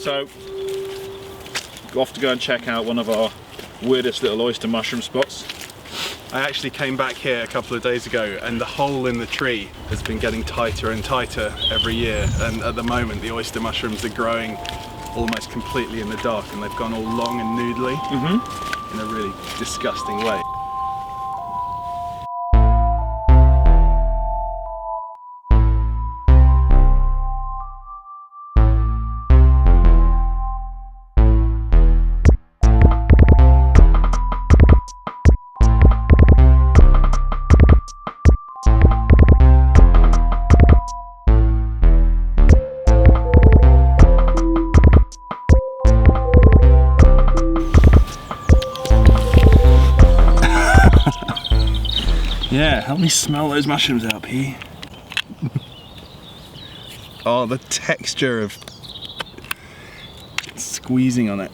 So, off to go and check out one of our weirdest little oyster mushroom spots. I actually came back here a couple of days ago and the hole in the tree has been getting tighter and tighter every year, and at the moment the oyster mushrooms are growing almost completely in the dark and they've gone all long and noodly in a really disgusting way. Yeah, help me smell those mushrooms out, P. Oh, the texture of squeezing on it.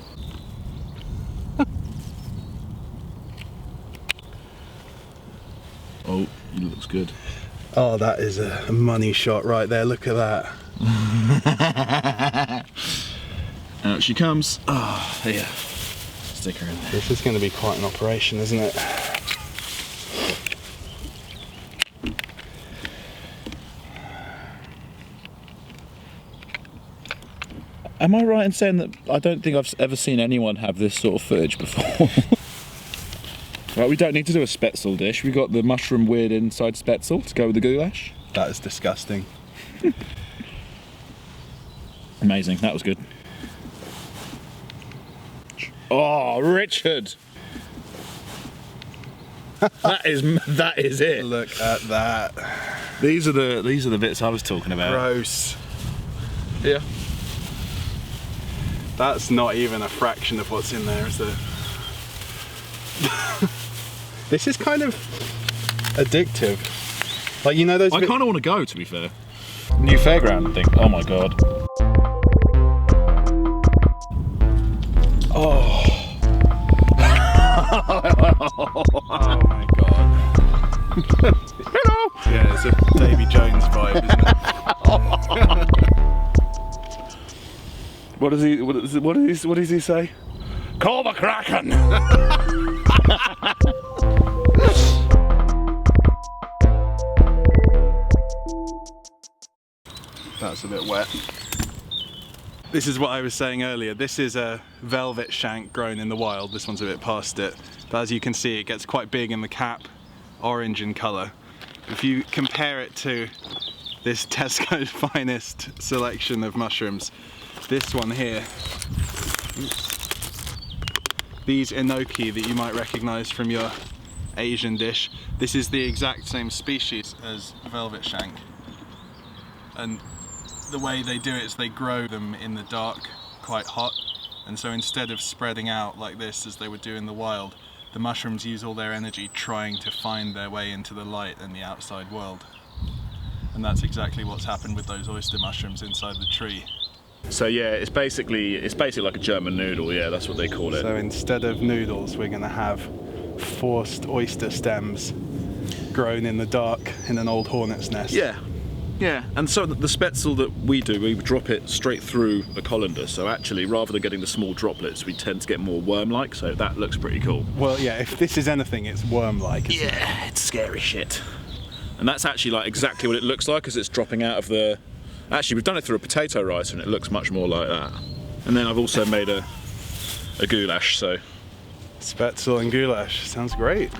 Oh, it looks good. Oh, that is a money shot right there, look at that. Out she comes. Oh, here. Stick her in there. This is going to be quite an operation, isn't it? Am I right in saying that I don't think I've ever seen anyone have this sort of footage before? Right, we don't need to do a spätzle dish. We've got the mushroom weird inside spätzle to go with the goulash. That is disgusting. Amazing, that was good. Oh, Richard! that is it. Look at that. These are the bits I was talking about. Gross. Yeah. That's not even a fraction of what's in there, is there? This is kind of addictive. Like, you know those... I kind of want to go, to be fair. New fairground thing. Oh my god. Oh. Oh my god. Hello. Yeah, it's a Davy Jones vibe, isn't it? What does he say? Call the Kraken! That's a bit wet. This is what I was saying earlier. This is a velvet shank grown in the wild. This one's a bit past it. But as you can see, it gets quite big in the cap, orange in colour. If you compare it to this Tesco's finest selection of mushrooms, this one here, these enoki that you might recognise from your Asian dish, this is the exact same species as velvet shank. And the way they do it is they grow them in the dark, quite hot, and so instead of spreading out like this as they would do in the wild, the mushrooms use all their energy trying to find their way into the light and the outside world. And that's exactly what's happened with those oyster mushrooms inside the tree. So yeah, it's basically like a German noodle, yeah, that's what they call it. So instead of noodles, we're going to have forced oyster stems grown in the dark in an old hornet's nest. Yeah, yeah, and so the spätzle that we do, we drop it straight through a colander, so actually rather than getting the small droplets, we tend to get more worm-like, so that looks pretty cool. Well, yeah, if this is anything, it's worm-like, isn't it? Yeah, it's scary shit. And that's actually like exactly what it looks like as it's dropping out of the... Actually, we've done it through a potato ricer and it looks much more like that. And then I've also made a goulash, so... Spätzle and goulash, sounds great.